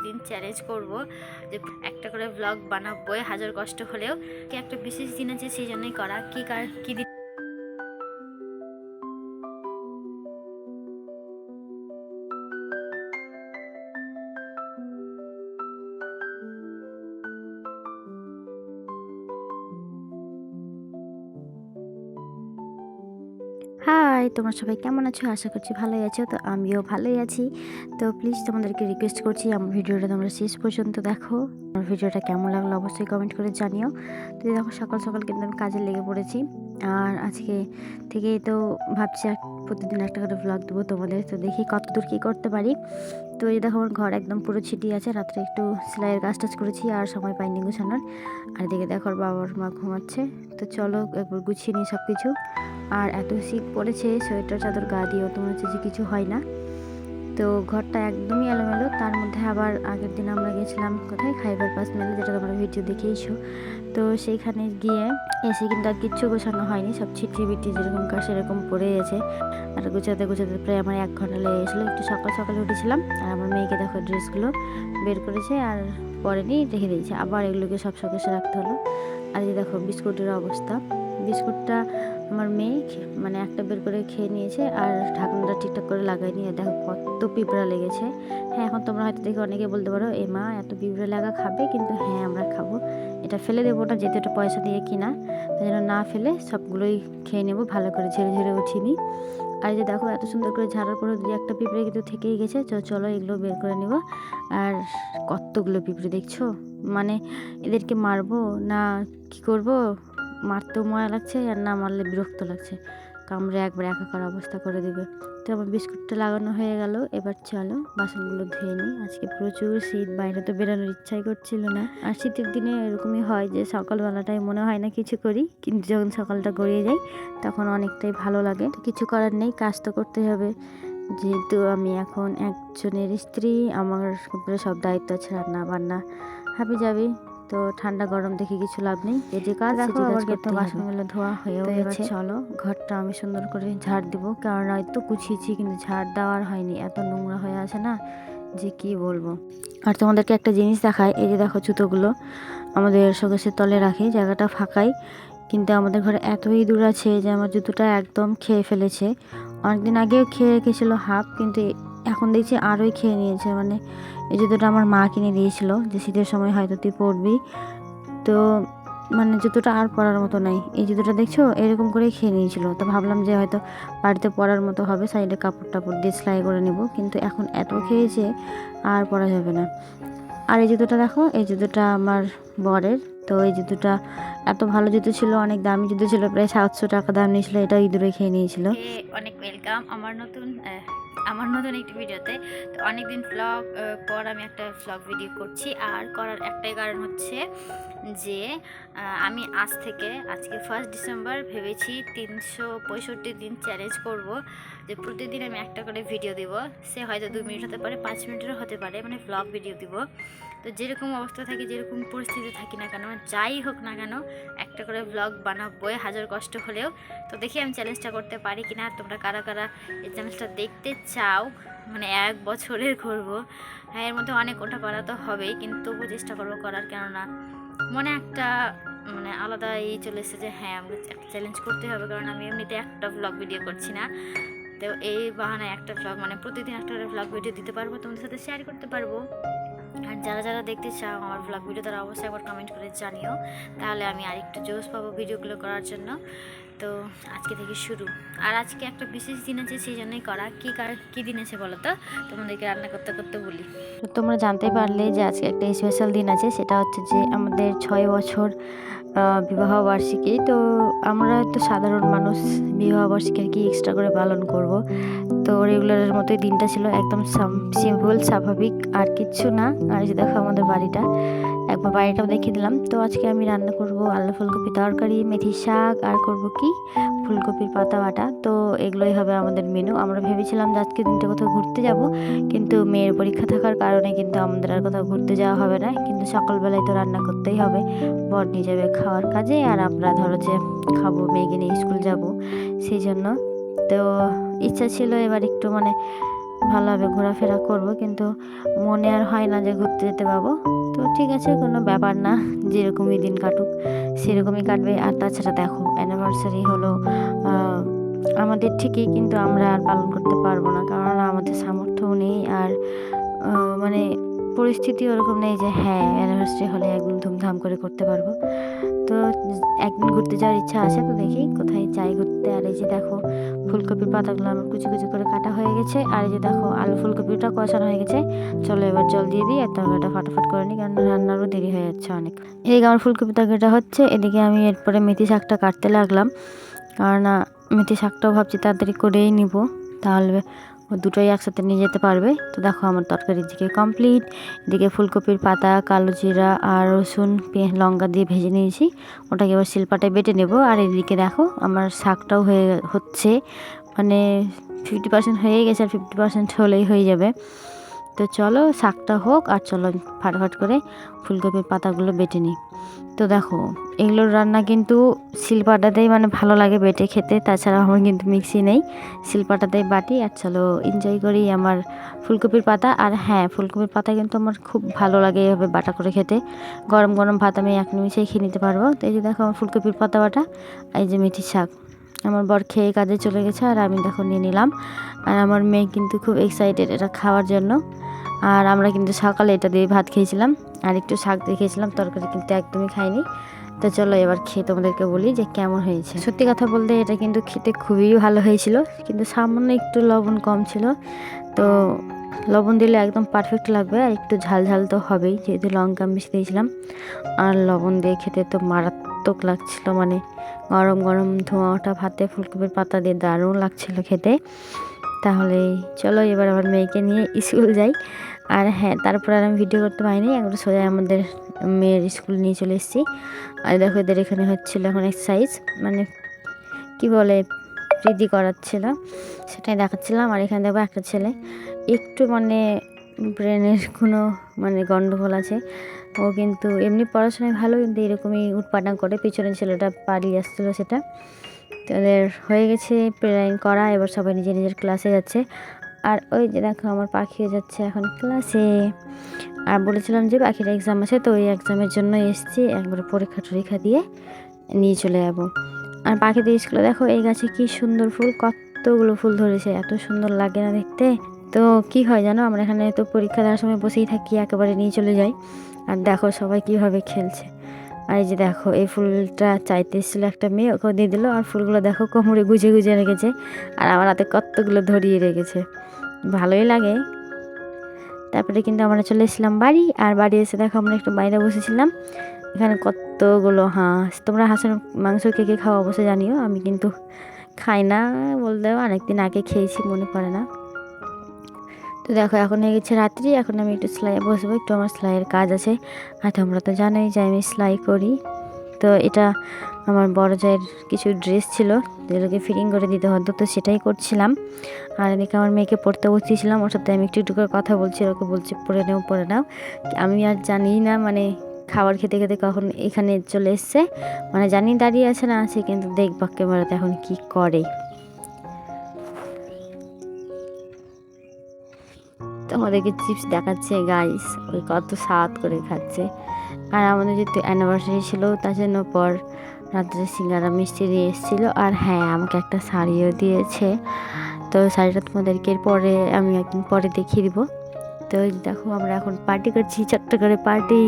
প্রতিদিন চ্যালেঞ্জ করব যে একটা করে ব্লগ বানাবোই, হাজার কষ্ট হলেও। কি একটা বিশেষ দিন আছে সেই জন্যই করা। কি দিন হাই, তোমরা সবাই কেমন আছো? আশা করছি ভালোই আছো। তো আমিও ভালোই আছি। তো প্লিজ তোমাদেরকে রিকোয়েস্ট করছি আমার ভিডিওটা তোমরা শেষ পর্যন্ত দেখো। আমার ভিডিওটা কেমন লাগলো অবশ্যই কমেন্ট করে জানিও। তো দেখো সকাল সকাল কিন্তু আমি কাজে লেগে পড়েছি। আর আজকে থেকেই তো ভাবছি প্রতিদিন একটা করে ভ্লগ দেবো তোমাদের। তো দেখি কতদূর কী করতে পারি। তো এই দেখো আমার ঘর একদম পুরো ছিটিয়ে আছে। রাত্রে একটু সেলাইয়ের কাজ টাজ করেছি আর সময় পাইনি গুছানোর। আর এদিকে দেখো বাবার মা ঘুমাচ্ছে। তো চলো একবার গুছিয়ে নিই সব কিছু। আর এত শীত পড়েছে, সোয়েটার চাদর গা দিয়েও তো মনে হচ্ছে যে কিছু হয় না। তো ঘরটা একদমই এলোমেলো। তার মধ্যে আবার আগের দিন আমরা গেছিলাম কোথায়, খাইবার পাস মেলে, যেটা তোমরা ভিডিও দেখেইছো। তো সেইখানে গিয়ে এসে কিন্তু আর কিচ্ছু গোছানো হয়নি, সব ছিটিয়ে বিটিয়ে যেরকমকার সেরকম পড়ে গেছে। আর গোছাতে গোছাতে প্রায় আমার 1 ঘন্টা লেগে গেছিলো। একটু সকাল সকালে উঠেছিলাম আর আমার মেয়েকে দেখো ড্রেসগুলো বের করেছে আর পরেনি, রেখে দিয়েছে। আবার এগুলোকে সব শোকেসে রাখতে হলো। আর এই দেখো বিস্কুটের অবস্থা। বিস্কুটটা আমার মেয়ে মানে একটা বের করে খেয়ে নিয়েছে আর ঢাকনাটা ঠিকঠাক করে লাগায়নি। দেখো কত পিঁপড়া লেগেছে। হ্যাঁ, এখন তোমরা হয়তো দেখে অনেকে বলতে পারো এ মা এত পিঁপড়া লাগা খাবে, কিন্তু হ্যাঁ আমরা খাবো। এটা ফেলে দেবো না, যেহেতু এটা পয়সা দিয়ে কিনা, তাই জন্য না ফেলে সবগুলোই খেয়ে নেবো। ভালো করে ঝেড়ে ঝেড়ে উঠিনি। আর যে দেখো এত সুন্দর করে ঝাড়ার পরে 2-1টা পিঁপড়ে কিন্তু থেকেই গেছে। চলো এগুলো বের করে নেব। আর কতগুলো পিঁপড়ে দেখছো, মানে এদেরকে মারবো না কি করব, মারতেও মজা লাগছে আর না মারলে বিরক্ত লাগছে, কামড়ে একবার একাকার অবস্থা করে দেবে। তো আমার বিস্কুটটা লাগানো হয়ে গেল। এবার চলো বাসনগুলো ধুয়ে নিই। আজকে প্রচুর শীত, বাইরে তো বেরোনোর ইচ্ছাই করছিল না। আর শীতের দিনে এরকমই হয় যে সকালবেলাটাই মনে হয় না কিছু করি, কিন্তু যখন সকালটা গড়িয়ে যায় তখন অনেকটাই ভালো লাগে। তো কিছু করার নেই, কাজ তো করতে হবে, যেহেতু আমি এখন একজনের স্ত্রী। আমার উপরে সব দায়িত্ব আছে, রান্না বান্না হাবি যাবি। তো ঠান্ডা গরম দেখে কিছু লাভ নেই, এই যে কাজ দেখো আবার তো বাসনগুলো ধোয়া হয়েও গেছে। চলো ঘরটা আমি সুন্দর করে ঝাড় দিব, কারণ হয়তো গুছিয়েছি কিন্তু ঝাড় দেওয়ার হয়নি, এত নোংরা হয়ে আছে না যে কি বলবো। আর তোমাদেরকে একটা জিনিস দেখায়, এই যে দেখো জুতোগুলো আমাদের শোকেসের তলে রাখি, জায়গাটা ফাঁকাই, কিন্তু আমাদের ঘরে এত ইঁদুর আছে যে আমার জুতোটা একদম খেয়ে ফেলেছে। অনেকদিন আগেও খেয়ে রেখেছিল হাফ, কিন্তু এখন দেখছি আরোই খেয়ে নিয়েছে। মানে এই জুতোটা আমার মা কিনে দিয়েছিল যে শীতের সময় হয়তো তুই পরবি। তো মানে জুতোটা আর পরার মতো নাই। এই জুতোটা দেখছো এরকম করেই খেয়ে নিয়েছিল। তো ভাবলাম যে হয়তো বাড়িতে পরার মতো হবে, সাইডে কাপড় টাপড় দিয়ে সেলাই করে নেব, কিন্তু এখন এত খেয়েছে আর পরা যাবে না। আর এই জুতোটা দেখো, এই জুতোটা আমার বরের। তো এই জুতোটা এত ভালো জুতো ছিল, অনেক দামি জুতো ছিল, প্রায় 700 টাকা দাম নিয়েছিল। এটা ইঁদুরে খেয়ে নিয়েছিল। অনেক ওয়েলকাম আমার নতুন একটি ভিডিওতে। তো অনেকদিন পর আমি একটা ভ্লগ ভিডিও করছি। আর করার একটাই কারণ হচ্ছে যে আমি আজকে 1 ডিসেম্বর ভেবেছি 365 দিন চ্যালেঞ্জ করব, যে প্রতিদিন আমি একটা করে ভিডিও দিব। সে হয়তো 2 মিনিট হতে পারে, 5 মিনিটেরও হতে পারে, মানে ভ্লগ ভিডিও দিব। তো যেরকম অবস্থা থাকি, যেরকম পরিস্থিতি থাকি না কেন, যাই হোক না কেন, একটা করে ভ্লগ বানাবোই, হাজার কষ্ট হলেও। তো দেখি আমি চ্যালেঞ্জটা করতে পারি কিনা। তোমরা কারা কারা এই চ্যালেঞ্জটা দেখতে চাও, মানে 1 বছরের করবো। হ্যাঁ, এর মধ্যে অনেক ওঠা পারা তো হবেই, কিন্তু তবুও চেষ্টা করবো করার। কেননা মনে একটা মানে আলাদা চলে এসেছে যে হ্যাঁ আমরা একটা চ্যালেঞ্জ করতে হবে, কারণ আমি এমনিতে একটা ভ্লগ ভিডিও করছি না। তো এই বাহানায় একটা ভ্লগ, মানে প্রতিদিন একটা ভ্লগ ভিডিও দিতে পারবো, তোমাদের সাথে শেয়ার করতে পারবো। আর যারা যারা দেখতে চাও আমার ভ্লগ ভিডিও, তারা অবশ্যই একবার কমেন্ট করে জানিও, তাহলে আমি আরেকটু জোশ পাবো ভিডিওগুলো করার জন্য। তো আজকে থেকে শুরু। আর আজকে একটা বিশেষ দিন আছে সেই জন্যই করা। কী দিন আছে বলো তো, তোমাদেরকে রান্না করতে করতে বলি। তোমরা জানতে পারলে যে আজকে একটা স্পেশাল দিন আছে, সেটা হচ্ছে যে আমাদের 6 বছর বিবাহ বার্ষিকী। তো আমরা তো সাধারণ মানুষ, বিবাহ বার্ষিকী আর কি এক্সট্রা করে পালন করব। তো রেগুলারের মতোই দিনটা ছিল, একদম সিম্পল স্বাভাবিক, আর কিচ্ছু না। আর যে দেখো আমাদের বাড়িটা, একবার বাড়িটাও দেখিয়ে দিলাম। তো আজকে আমি রান্না করব আলু ফুলকপি তরকারি, মেথি শাক, আর করব কি ফুলকপির পাতা বাটা। তো এগুলোই হবে আমাদের মেনু। আমরা ভেবেছিলাম যে আজকে দিনটা কোথাও ঘুরতে যাব, কিন্তু মেয়ের পরীক্ষা থাকার কারণে কিন্তু আমাদের আর কোথাও ঘুরতে যাওয়া হবে না। কিন্তু সকালবেলায় তো রান্না করতেই হবে, বর নিয়ে যাবে খাওয়ার কাজে, আর আমরা ধরো যে খাবো, মেয়েকে নিয়ে স্কুল যাব, সেই জন্য। তো ইচ্ছা ছিল এবার একটু মানে ভালোভাবে ঘোরাফেরা করব, কিন্তু মনে আর হয় না যে ঘুরতে যেতে পারবো। তো ঠিক আছে, কোনো ব্যাপার না, যেরকমই দিন কাটুক সেরকমই কাটবে। আর তাছাড়া দেখো, অ্যানিভার্সারি হলো আমাদের ঠিকই, কিন্তু আমরা আর পালন করতে পারবো না, কারণ আমাদের সামর্থ্যও নেই আর মানে পরিস্থিতি ওরকম নেই যে হ্যাঁ অ্যানিভার্সারি হলে একদম ধুমধাম করে করতে পারবো। তো একদিন ঘুরতে যাওয়ার ইচ্ছা আছে, তো দেখি কোথায় যাই ঘুরতে। আর এই যে দেখো, ফুলকপির পাতাগুলো আমার কুচি কুচি করে কাটা হয়ে গেছে। আর এই যে দেখো, আলু ফুলকপিটা কষানো হয়ে গেছে। চলো এবার জল দিয়ে দিই আর তরকারিটা ফাটাফাট করে নিই, কারণ রান্নারও দেরি হয়ে যাচ্ছে অনেক। এদিকে আমার ফুলকপি তরকারিটা হচ্ছে, এদিকে আমি এরপরে মেথি শাকটা কাটতে লাগলাম, কারণ মেথি শাকটাও ভাবছি তাড়াতাড়ি করেই নিব, তাহলে ও দুটোই একসাথে নিয়ে যেতে পারবে। তো দেখো আমার তরকারির দিকে কমপ্লিট। এদিকে ফুলকপির পাতা, কালো জিরা আর রসুন লঙ্কা দিয়ে ভেজে নিয়েছি, ওটাকে এবার শিলপাটায় বেটে নেব। আর এদিকে দেখো আমার শাকটাও হচ্ছে, মানে 50% হয়ে গেছে, আর 50% হলেই হয়ে যাবে। তো চলো শাকটা হোক, আর চলো ফাটাফাট করে ফুলকপির পাতাগুলো বেটে নিই। তো দেখো, এগুলোর রান্না কিন্তু শিলপাটাতেই মানে ভালো লাগে বেটে খেতে, তাছাড়া আমার কিন্তু মিক্সি নেই, শিলপাটাতেই বাটি। আর চলো এনজয় করি আমার ফুলকপির পাতা। আর হ্যাঁ, ফুলকপির পাতা কিন্তু আমার খুব ভালো লাগে এভাবে বাটা করে খেতে, গরম গরম ভাত আমি এক নিমিষেই খেয়ে নিতে পারবো। তো এই যে দেখো আমার ফুলকপির পাতা বাটা, এই যে মেথি শাক। আমার বর খেয়ে কাজে চলে গেছে, আর আমি দেখো নিয়ে নিলাম। আর আমার মেয়ে কিন্তু খুব এক্সাইটেড এটা খাওয়ার জন্য। আর আমরা কিন্তু সকালে এটা দিয়ে ভাত খেয়েছিলাম, আর একটু শাক দিয়ে খেয়েছিলাম, তরকারি কিন্তু একদমই খাইনি। তো চলো এবার খেয়ে তোমাদেরকে বলি যে কেমন হয়েছে। সত্যি কথা বলতে এটা কিন্তু খেতে খুবই ভালো হয়েছিল, কিন্তু সামান্য একটু লবণ কম ছিল। তো লবণ দিলে একদম পারফেক্ট লাগবে, আর একটু ঝাল ঝাল তো হবেই, যেহেতু লঙ্কা মিশিয়ে দিয়েছিলাম। আর লবণ দিয়ে খেতে তো মারাত্মক লাগছিল, মানে গরম গরম ধোঁয়া ওঠা ভাতে ফুলকপির পাতা দিয়ে দারুণ লাগছিল খেতে। তাহলে চলো এবার আমার মেয়েকে নিয়ে স্কুল যাই। আর হ্যাঁ, তারপর আর আমি ভিডিও করতে পারিনি, একবার সোজা আমাদের মেয়ের স্কুল নিয়ে চলে এসেছি। আর দেখো এদের এখানে হচ্ছিল এখন এক্সারসাইজ, মানে কি বলে বৃদ্ধি করাচ্ছিল, সেটাই দেখাচ্ছিলাম। আর এখানে দেখবো একটা ছেলে একটু মানে ব্রেনের কোনো মানে গন্ডগোল আছে, ও কিন্তু এমনি পড়াশোনায় ভালো, কিন্তু এরকমই উটপাটাং করে। পিছনের ছেলেটা পালিয়ে আসছিলো সেটা। তাদের হয়ে গেছে প্রেরাইন করা, এবার সবাই নিজের নিজের ক্লাসে যাচ্ছে। আর ওই যে দেখো আমার পাখিও যাচ্ছে এখন ক্লাসে। আর বলেছিলাম যে পাখির এক্সাম আছে, তো ওই এক্সামের জন্য এসেছি, একবার পরীক্ষা টরীক্ষা দিয়ে নিয়ে চলে যাবো। আর পাখিদের স্কুলে দেখো এই গাছে কি সুন্দর ফুল, কতগুলো ফুল ধরেছে, এত সুন্দর লাগে না দেখতে। তো কি হয় জানো, আমরা এখানে তো পরীক্ষা দেওয়ার সময় বসেই থাকি, একেবারে নিয়ে চলে যাই। আর দেখো সবাই কিভাবে খেলছে। আর এই যে দেখো এই ফুলটা চাইতে এসেছিলো একটা মেয়ে, ওকেও দিয়ে দিল। আর ফুলগুলো দেখো কোমরে গুজে গুজে রেখেছে, আর আমার হাতে কতগুলো ধরিয়ে রেখেছে, ভালোই লাগে। তারপরে কিন্তু আমরা চলে এসেছিলাম বাড়ি। আর বাড়ি এসে দেখো আমরা একটু বাইরে বসেছিলাম, এখানে কতগুলো হাঁস। তোমরা হাঁসের মাংস কে কে খাওয়া অবশ্যই জানিও, আমি কিন্তু খাই না, বলতে অনেকদিন আগে খেয়েছি, মনে পড়ে না। তো দেখো এখন হয়ে গেছে রাত্রি, এখন আমি একটু সেলাইয়ে বসবো, একটু আমার সেলাইয়ের কাজ আছে। আর তোমরা তো জানোই যে আমি সেলাই করি। তো এটা আমার বড় জায়ের কিছু ড্রেস ছিল যেগুলোকে ফিটিং করে দিতে হতো, তো সেটাই করছিলাম। আর এদিকে আমার মেয়েকে পড়তে বসিয়েছিলাম, ওর সাথে আমি একটু একটু করে কথা বলছি, ওকে বলছি পড়ে নেও পড়ে নাও। আমি আর জানি না মানে খাবার খেতে খেতে কখন এখানে চলে এসছে, মানে জানি দাঁড়িয়ে আছে না আছে, কিন্তু দেখবা ক্যামেরাতে এখন কি করে। তোমাদেরকে চিপস দেখাচ্ছে গাইস, ওই কত স্বাদ করে খাচ্ছে। আর আমাদের যেহেতু অ্যানিভার্সারি ছিল, তার জন্য পর রাত্রে সিঙ্গারা মিষ্টি দিয়ে এসেছিলো। আর হ্যাঁ, আমাকে একটা শাড়িও দিয়েছে, তো শাড়িটা তোমাদেরকে পরে আমি একদিন পরে দেখিয়ে দিব। তো দেখো আমরা এখন পার্টি করছি, ছোট্ট করে পার্টি।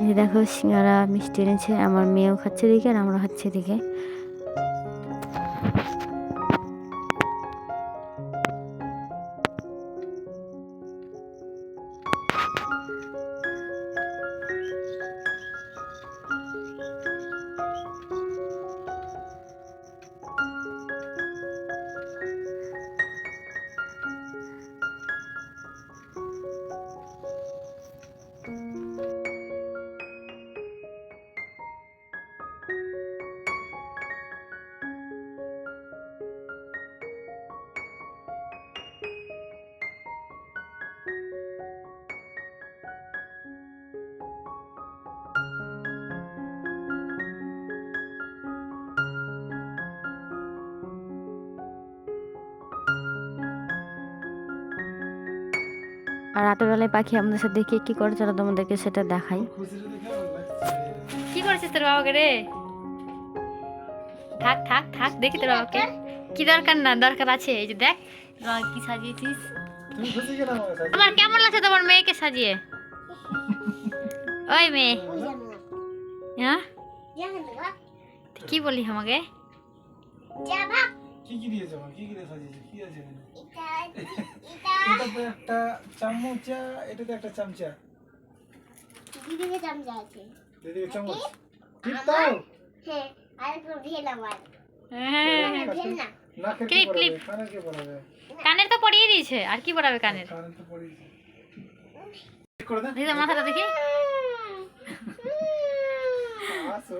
এই দেখো সিঙ্গারা মিষ্টি এনেছে, আমার মেয়েও খাচ্ছে দিকে আর আমরা খাচ্ছি দিকে। আর রাতের বেলায় পাখি আমাদের সাথে দেখে কী করে চলো তোমাদেরকে সেটা দেখাই। কি করেছিস তোর বাবাকে রে? থাক থাক থাক, দেখি তোর বাবাকে। কি দরকার না, দরকার আছে। এই যে দেখ তোর বাবা কি সাজিয়েছিস। তোমার কেমন লাগছে তোমার মেয়েকে সাজিয়ে? ওই মেয়ে, হ্যাঁ কি বলি আমাকে? কি কি দিয়েছে মা? কি কি দিয়ে সাজিয়েছে? কি আছে এখানে? এটা তো একটা চামচা, এটা তো একটা চামচা। দিদিকে চামচা আছে। দিদিকে চামচ। ঠিক তাও? হ্যাঁ, আর একটু ঢেল আমার। হ্যাঁ, ঢেল না। নাকের কি ক্লিপ, পরাবে? ক্লিপ। কানের কি পরাবে? কানের তো পরিয়ে দিয়েছে, আর কি পরাবে কানের? কানের তো পরিয়েছে। ঠিক করে দে। দেখি তোর মাথাটা দেখি। আসো।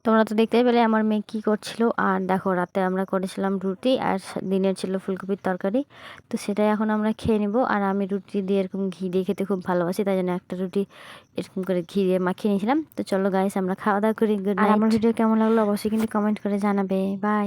তোমরা তো দেখতেই পেলে আমার মেয়ে কী করছিল। আর দেখো রাতে আমরা করেছিলাম রুটি আর দিনের ছিল ফুলকপির তরকারি। তো সেটাই এখন আমরা খেয়ে নেব। আর আমি রুটি দিয়ে এরকম ঘি দিয়ে খেতে খুব ভালোবাসি, তাই জন্য একটা রুটি এরকম করে ঘি দিয়ে মাখিয়ে নিয়েছিলাম। তো চলো গাইস আমরা খাওয়া দাওয়া করি। Good night. আর আমার ভিডিও কেমন লাগলো অবশ্যই কিন্তু কমেন্ট করে জানাবে। বাই।